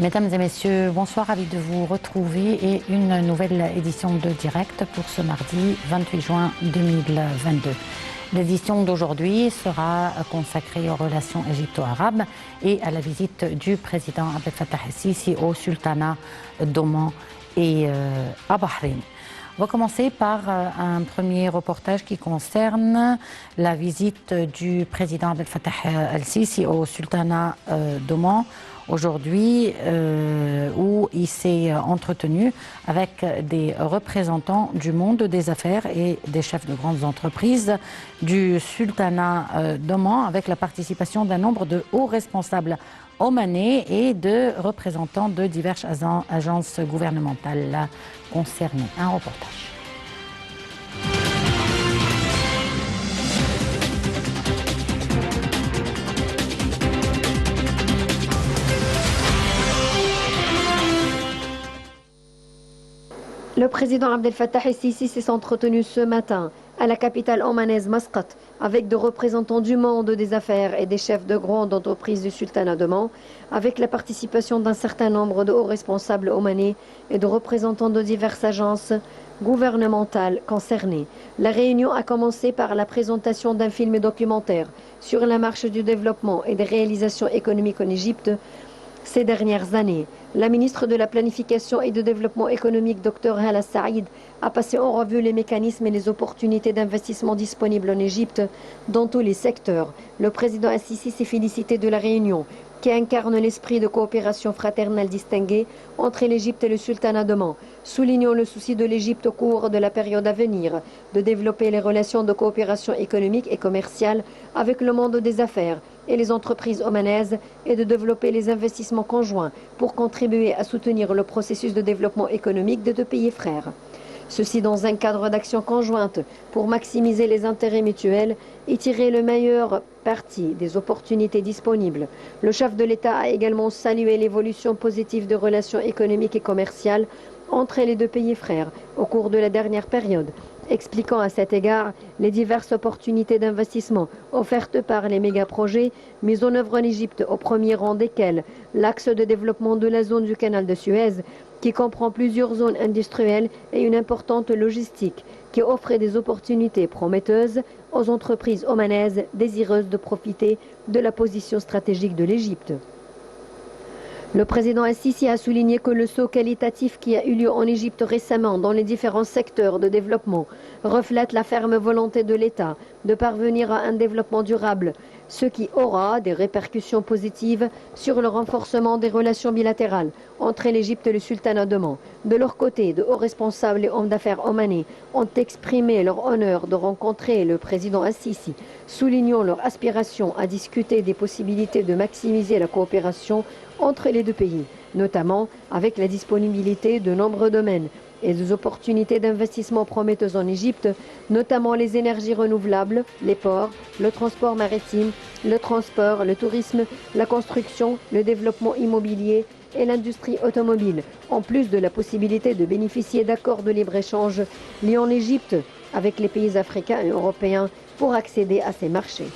Mesdames et messieurs, bonsoir, ravi de vous retrouver et une nouvelle édition de Direct pour ce mardi 28 juin 2022. L'édition d'aujourd'hui sera consacrée aux relations égypto-arabes et à la visite du président Abdel Fattah el-Sisi au sultanat d'Oman et à Bahreïn. On va commencer par un premier reportage qui concerne la visite du président Abdel Fattah el-Sisi au sultanat d'Oman aujourd'hui, où il s'est entretenu avec des représentants du monde des affaires et des chefs de grandes entreprises du sultanat d'Oman, avec la participation d'un nombre de hauts responsables omanais et de représentants de diverses agences gouvernementales concernées. Un reportage. Le président Abdel Fattah el-Sisi s'est entretenu ce matin à la capitale omanaise Masqat avec des représentants du monde des affaires et des chefs de grandes entreprises du sultanat d'Oman, avec la participation d'un certain nombre de hauts responsables omanais et de représentants de diverses agences gouvernementales concernées. La réunion a commencé par la présentation d'un film documentaire sur la marche du développement et des réalisations économiques en Égypte ces dernières années. La ministre de la Planification et du Développement économique, Dr Hala Saïd, a passé en revue les mécanismes et les opportunités d'investissement disponibles en Égypte dans tous les secteurs. Le président el-Sisi s'est félicité de la réunion, qui incarne l'esprit de coopération fraternelle distinguée entre l'Égypte et le sultanat d'Oman, soulignant le souci de l'Égypte au cours de la période à venir de développer les relations de coopération économique et commerciale avec le monde des affaires et les entreprises omanaises et de développer les investissements conjoints pour contribuer à soutenir le processus de développement économique des deux pays frères. Ceci dans un cadre d'action conjointe pour maximiser les intérêts mutuels et tirer le meilleur parti des opportunités disponibles. Le chef de l'État a également salué l'évolution positive des relations économiques et commerciales entre les deux pays frères au cours de la dernière période, expliquant à cet égard les diverses opportunités d'investissement offertes par les méga-projets mis en œuvre en Égypte, au premier rang desquels l'axe de développement de la zone du canal de Suez, qui comprend plusieurs zones industrielles et une importante logistique, qui offre des opportunités prometteuses aux entreprises omanaises désireuses de profiter de la position stratégique de l'Égypte. Le président el-Sisi a souligné que le saut qualitatif qui a eu lieu en Égypte récemment dans les différents secteurs de développement reflète la ferme volonté de l'État de parvenir à un développement durable, ce qui aura des répercussions positives sur le renforcement des relations bilatérales entre l'Égypte et le sultanat d'Oman. De leur côté, de hauts responsables et hommes d'affaires omanais ont exprimé leur honneur de rencontrer le président el-Sisi, soulignant leur aspiration à discuter des possibilités de maximiser la coopération entre les deux pays, notamment avec la disponibilité de nombreux domaines et des opportunités d'investissement prometteuses en Égypte, notamment les énergies renouvelables, les ports, le transport maritime, le transport, le tourisme, la construction, le développement immobilier et l'industrie automobile, en plus de la possibilité de bénéficier d'accords de libre-échange liant l'Égypte avec les pays africains et européens pour accéder à ces marchés.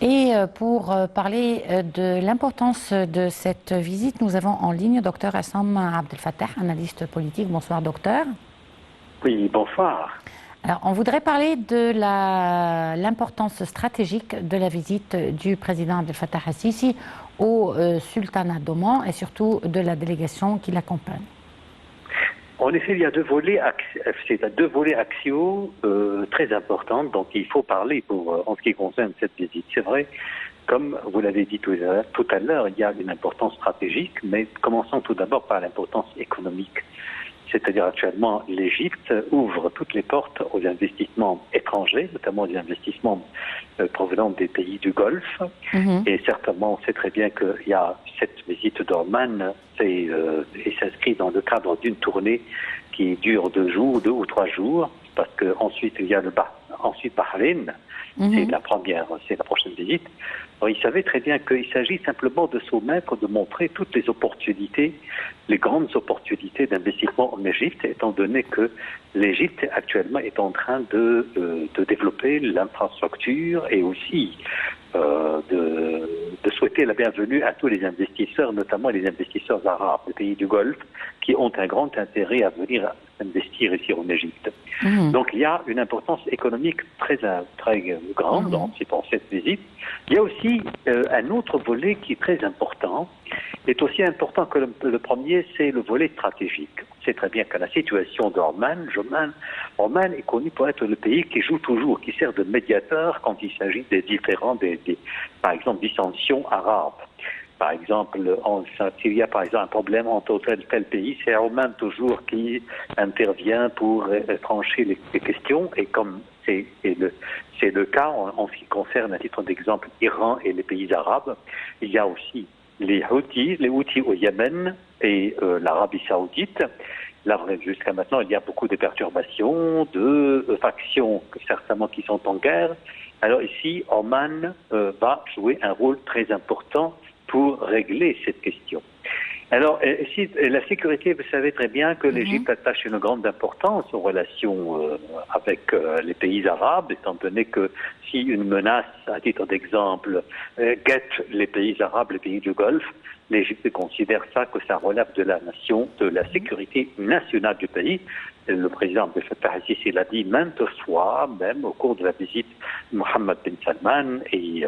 Et pour parler de l'importance de cette visite, nous avons en ligne Dr Assam Abdel Fattah, analyste politique. Bonsoir docteur. Oui, bonsoir. Alors, on voudrait parler de l'importance stratégique de la visite du président Abdel Fattah el-Sisi au sultanat d'Oman et surtout de la délégation qui l'accompagne. En effet, il y a deux volets axiaux très importants, donc il faut parler en ce qui concerne cette visite. C'est vrai, comme vous l'avez dit tout à l'heure, il y a une importance stratégique, mais commençons tout d'abord par l'importance économique. C'est-à-dire actuellement, l'Égypte ouvre toutes les portes aux investissements étrangers, notamment des investissements provenant des pays du Golfe. Et certainement, on sait très bien qu'il y a cette visite d'Oman et s'inscrit dans le cadre d'une tournée qui dure 2 ou 3 jours, parce qu'ensuite il y a ensuite Bahreïn, C'est la première, c'est la prochaine visite. Alors, il savait très bien qu'il s'agit simplement de soumettre, de montrer toutes les opportunités, les grandes opportunités d'investissement en Égypte, étant donné que l'Égypte actuellement est en train de développer l'infrastructure et aussi de souhaiter la bienvenue à tous les investisseurs, notamment les investisseurs arabes des pays du Golfe, qui ont un grand intérêt à venir investir ici en Égypte. Donc il y a une importance économique très grande dans cette visite. Il y a aussi un autre volet qui est très important, est aussi important que le premier, c'est le volet stratégique. On sait très bien que la situation d'Oman, Oman est connu pour être le pays qui joue toujours, qui sert de médiateur quand il s'agit des différents, par exemple, dissensions arabes. Par exemple, s'il y a par exemple un problème entre tel pays, c'est Oman toujours qui intervient pour trancher les questions. Et comme c'est le cas en ce qui concerne, à titre d'exemple, Iran et les pays arabes, il y a aussi les Houthis au Yémen et l'Arabie Saoudite. Là, jusqu'à maintenant, il y a beaucoup de perturbations, de factions certainement qui sont en guerre. Alors ici, Oman va jouer un rôle très important pour régler cette question. Alors, la sécurité, vous savez très bien que l'Égypte attache une grande importance aux relations avec les pays arabes, étant donné que si une menace, à titre d'exemple, guette les pays arabes, les pays du Golfe, l'Égypte considère ça que ça relève de la nation, de la sécurité nationale du pays. Le président Abdel Fattah el-Sisi l'a dit maintes fois, même au cours de la visite Mohammed bin Salman et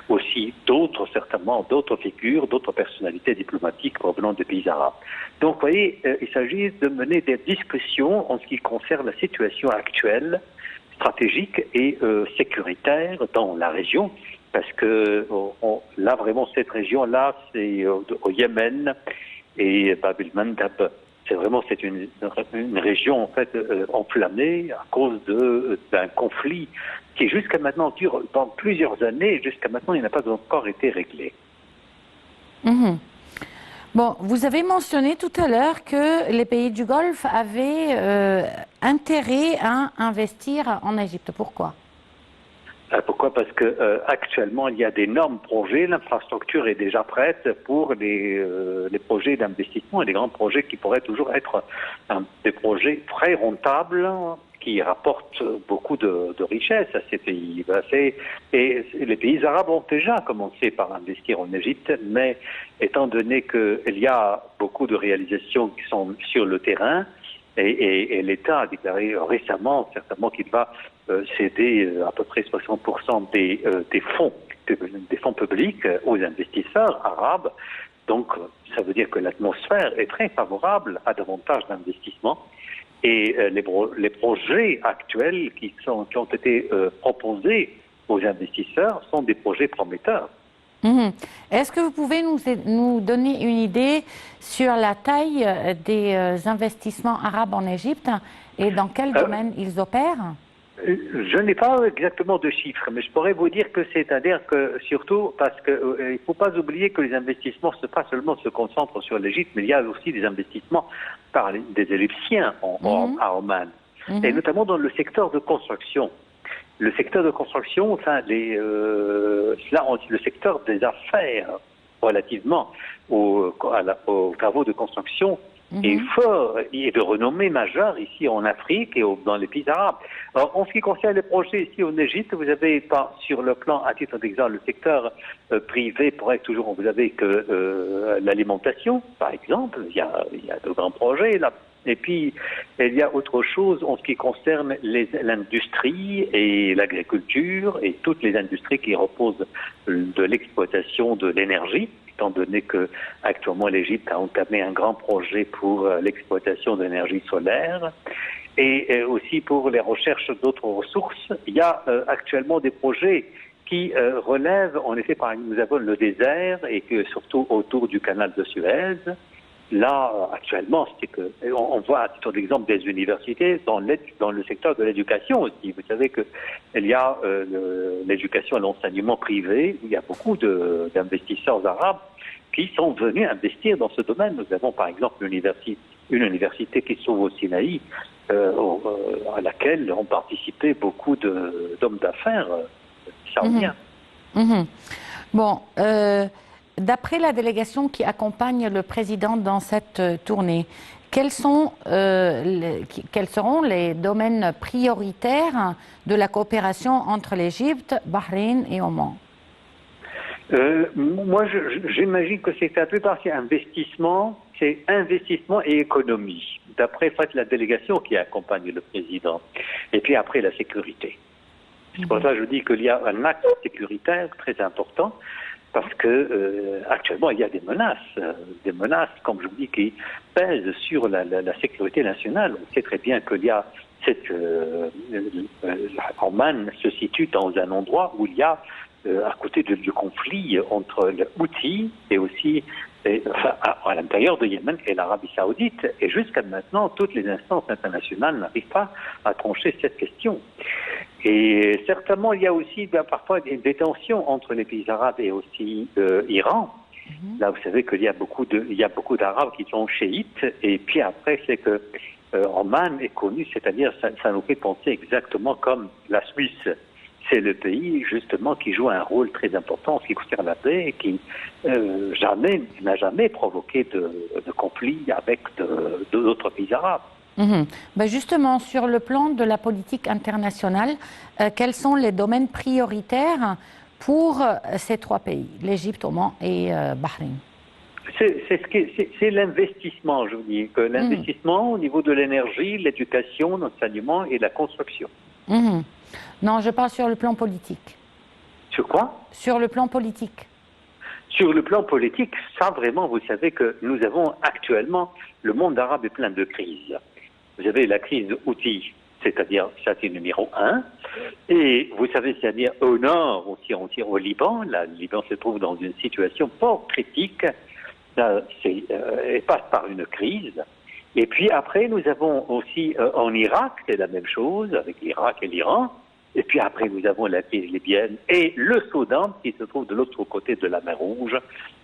aussi certainement d'autres figures, d'autres personnalités diplomatiques provenant des pays arabes. Donc, vous voyez, il s'agit de mener des discussions en ce qui concerne la situation actuelle, stratégique et sécuritaire dans la région. Parce que là, vraiment, cette région-là, c'est au Yémen et Bab el-Mandab. C'est une région en fait enflammée à cause d'un conflit qui jusqu'à maintenant dure dans plusieurs années. Jusqu'à maintenant, il n'a pas encore été réglé. Bon, vous avez mentionné tout à l'heure que les pays du Golfe avaient intérêt à investir en Égypte. Pourquoi ? Pourquoi ? Parce que actuellement il y a d'énormes projets, l'infrastructure est déjà prête pour les projets d'investissement et les grands projets qui pourraient toujours être des projets très rentables qui rapportent beaucoup de richesses à ces pays. Et les pays arabes ont déjà commencé par investir en Égypte, mais étant donné qu'il y a beaucoup de réalisations qui sont sur le terrain, et l'État a déclaré récemment certainement qu'il va céder à peu près 60% des fonds publics aux investisseurs arabes. Donc, ça veut dire que l'atmosphère est très favorable à davantage d'investissements. Et les projets actuels qui ont été proposés aux investisseurs sont des projets prometteurs. Est-ce que vous pouvez nous donner une idée sur la taille des investissements arabes en Égypte et dans quel domaine ils opèrent ? Je n'ai pas exactement de chiffres, mais je pourrais vous dire que c'est-à-dire que surtout parce qu'il ne faut pas oublier que les investissements pas seulement se concentrent sur l'Égypte, mais il y a aussi des investissements par des Égyptiens à Oman, et notamment dans le secteur de construction. Le secteur de construction, enfin, le secteur des affaires relativement aux travaux de construction est fort et de renommée majeure ici en Afrique et dans les pays arabes. Alors, en ce qui concerne les projets ici en Égypte, vous avez sur le plan, à titre d'exemple, le secteur privé pourrait toujours, vous avez que l'alimentation, par exemple, il y a de grands projets là. Et puis, il y a autre chose en ce qui concerne l'industrie et l'agriculture et toutes les industries qui reposent de l'exploitation de l'énergie, étant donné que actuellement l'Égypte a entamé un grand projet pour l'exploitation de l'énergie solaire et aussi pour les recherches d'autres ressources. Il y a actuellement des projets qui relèvent, en effet, par exemple, nous avons le désert et que surtout autour du canal de Suez. Là, actuellement, c'est que on voit à titre d'exemple des universités dans le secteur de l'éducation aussi. Vous savez qu'il y a l'éducation et l'enseignement privé. Il y a beaucoup d'investisseurs arabes qui sont venus investir dans ce domaine. Nous avons par exemple une université qui se trouve au Sinaï, à laquelle ont participé beaucoup d'hommes d'affaires saoudiens. Bon, d'après la délégation qui accompagne le président dans cette tournée, quels seront les domaines prioritaires de la coopération entre l'Égypte, Bahreïn et Oman? Moi, j'imagine que c'est un peu parti investissement, c'est investissement et économie, d'après la délégation qui accompagne le président. Et puis après, la sécurité. C'est pour ça que je dis qu'il y a un axe sécuritaire très important, parce que actuellement, il y a des menaces, comme je vous dis, qui pèsent sur la sécurité nationale. On sait très bien qu'il y a Oman se situe dans un endroit où il y a à côté du conflit entre les Houthis et aussi à l'intérieur de Yémen et l'Arabie Saoudite. Et jusqu'à maintenant, toutes les instances internationales n'arrivent pas à trancher cette question. Et certainement, il y a aussi parfois des tensions entre les pays arabes et aussi Iran. Là, vous savez qu'il y a beaucoup d'Arabes qui sont chiites. Et puis après, c'est que Oman est connu, c'est-à-dire ça nous fait penser exactement comme la Suisse. C'est le pays, justement, qui joue un rôle très important en ce qui concerne la paix et qui n'a jamais provoqué de conflit avec d'autres pays arabes. Ben justement, sur le plan de la politique internationale, quels sont les domaines prioritaires pour ces trois pays, l'Égypte, Oman et Bahreïn? C'est l'investissement, je vous dis, que l'investissement au niveau de l'énergie, l'éducation, l'enseignement et la construction. Non, je parle sur le plan politique. Sur quoi? Sur le plan politique. Sur le plan politique, ça vraiment, vous savez que nous avons actuellement, le monde arabe est plein de crises. Vous avez la crise Houthi, c'est-à-dire ça c'est numéro 1. Et vous savez, c'est-à-dire au nord, aussi au Liban, le Liban se trouve dans une situation fort critique, et passe par une crise. Et puis après, nous avons aussi en Irak, c'est la même chose avec l'Irak et l'Iran. Et puis après, nous avons la crise libyenne et le Soudan qui se trouve de l'autre côté de la mer Rouge.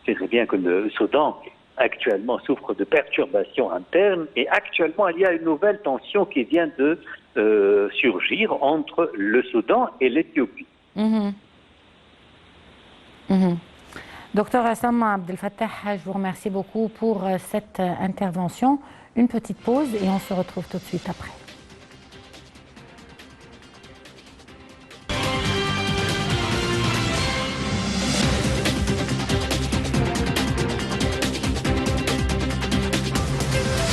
C'est très bien que le Soudan actuellement souffre de perturbations internes et actuellement il y a une nouvelle tension qui vient de surgir entre le Soudan et l'Éthiopie. Docteur Hassam Abdel Fattah, je vous remercie beaucoup pour cette intervention. Une petite pause et on se retrouve tout de suite après.